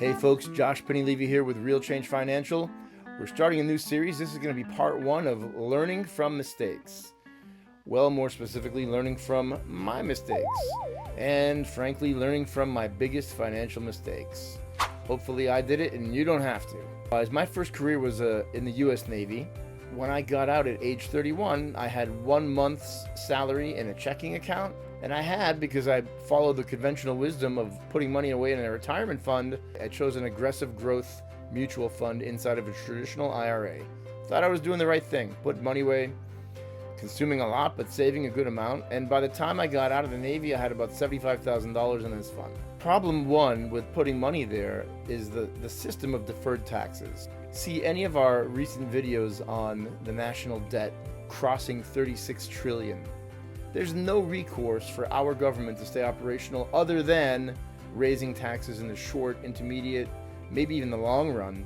Hey folks, Josh Penny-Levy here with Real Change Financial. We're starting a new series. This is going to be part one of learning from mistakes. Well, more specifically, learning from my mistakes. And frankly, learning from my biggest financial mistakes. Hopefully I did it and you don't have to. As my first career was in the US Navy. When I got out at age 31, I had 1 month's salary in a checking account. And I had, because I followed the conventional wisdom of putting money away in a retirement fund, I chose an aggressive growth mutual fund inside of a traditional IRA. Thought I was doing the right thing. Put money away, consuming a lot, but saving a good amount. And by the time I got out of the Navy, I had about $75,000 in this fund. Problem one with putting money there is the system of deferred taxes. See any of our recent videos on the national debt crossing 36 trillion. There's no recourse for our government to stay operational other than raising taxes in the short, intermediate, maybe even the long run,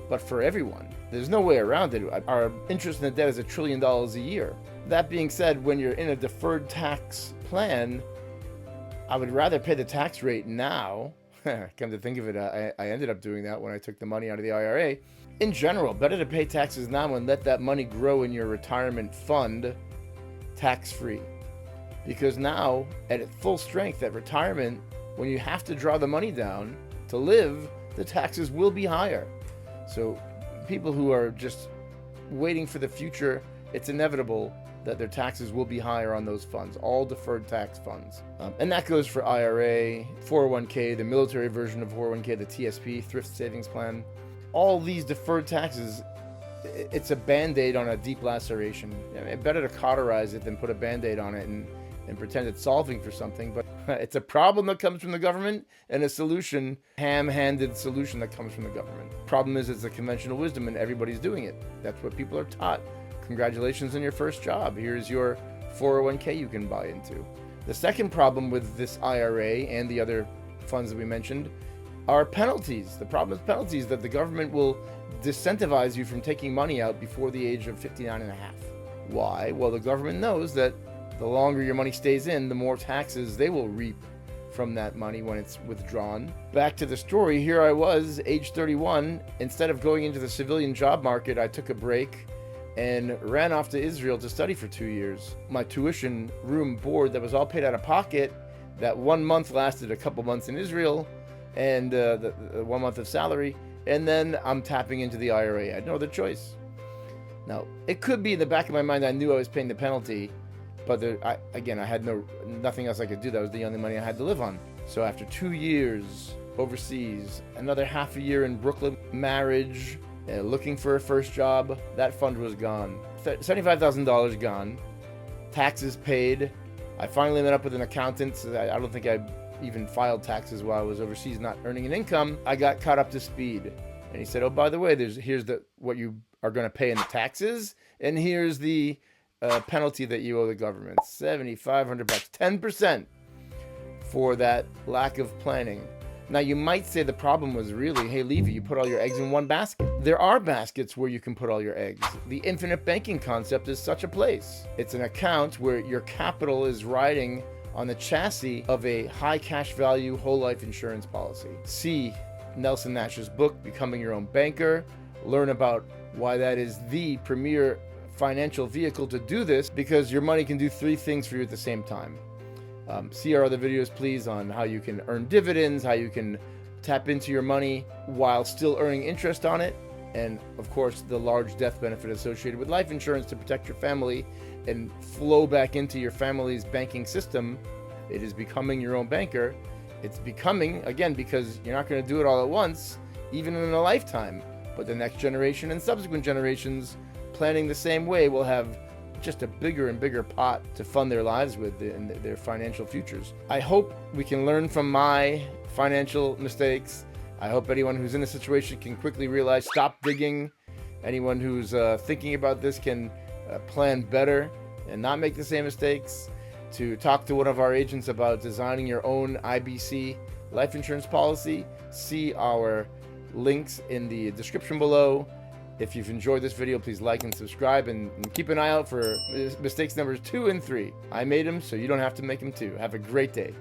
but for everyone. There's no way around it. Our interest in the debt is $1 trillion a year. That being said, when you're in a deferred tax plan, I would rather pay the tax rate now. Come to think of it, I ended up doing that when I took the money out of the IRA. In general, better to pay taxes now and let that money grow in your retirement fund tax-free. Because now, at full strength, at retirement, when you have to draw the money down to live, the taxes will be higher. So people who are just waiting for the future, it's inevitable that their taxes will be higher on those funds, all deferred tax funds. And that goes for IRA, 401k, the military version of 401k, the TSP, Thrift Savings Plan. All these deferred taxes, it's a Band-Aid on a deep laceration. I mean, better to cauterize it than put a Band-Aid on it and pretend it's solving for something, but it's a problem that comes from the government and a solution, ham-handed solution that comes from the government. Problem is, it's a conventional wisdom and everybody's doing it. That's what people are taught. Congratulations on your first job. Here's your 401k you can buy into. The second problem with this IRA and the other funds that we mentioned are penalties. The problem is penalties, that the government will disincentivize you from taking money out before the age of 59 and a half. Why? Well, the government knows that the longer your money stays in, the more taxes they will reap from that money when it's withdrawn. Back to the story, here I was, age 31. Instead of going into the civilian job market, I took a break and ran off to Israel to study for 2 years. My tuition, room, board, that was all paid out of pocket. That 1 month lasted a couple months in Israel, and the 1 month of salary. And then I'm tapping into the IRA. I had no other choice. Now, it could be in the back of my mind I knew I was paying the penalty, but I had nothing else I could do. That was the only money I had to live on. So after 2 years overseas, another half a year in Brooklyn, marriage, looking for a first job, that fund was gone. $75,000 gone, taxes paid. I finally met up with an accountant. So I don't think I even filed taxes while I was overseas, not earning an income. I got caught up to speed. And he said, oh, by the way, here's what you are going to pay in the taxes, and here's the penalty that you owe the government, $7,500, 10% for that lack of planning. Now you might say the problem was really, hey Levy, you put all your eggs in one basket. There are baskets where you can put all your eggs. The infinite banking concept is such a place. It's an account where your capital is riding on the chassis of a high cash value whole life insurance policy. See Nelson Nash's book, Becoming Your Own Banker. Learn about why that is the premier financial vehicle to do this, because your money can do 3 things for you at the same time. See our other videos, please, on how you can earn dividends, how you can tap into your money while still earning interest on it, and of course the large death benefit associated with life insurance to protect your family and flow back into your family's banking system. It is becoming your own banker. It's becoming, again, because you're not going to do it all at once, even in a lifetime, but the next generation and subsequent generations planning the same way will have just a bigger and bigger pot to fund their lives with and their financial futures. I hope we can learn from my financial mistakes. I hope anyone who's in a situation can quickly realize, stop digging. Anyone who's thinking about this can plan better and not make the same mistakes. To talk to one of our agents about designing your own IBC life insurance policy, see our links in the description below. If you've enjoyed this video, please like and subscribe, and keep an eye out for mistakes numbers 2 and 3. I made them, so you don't have to make them too. Have a great day.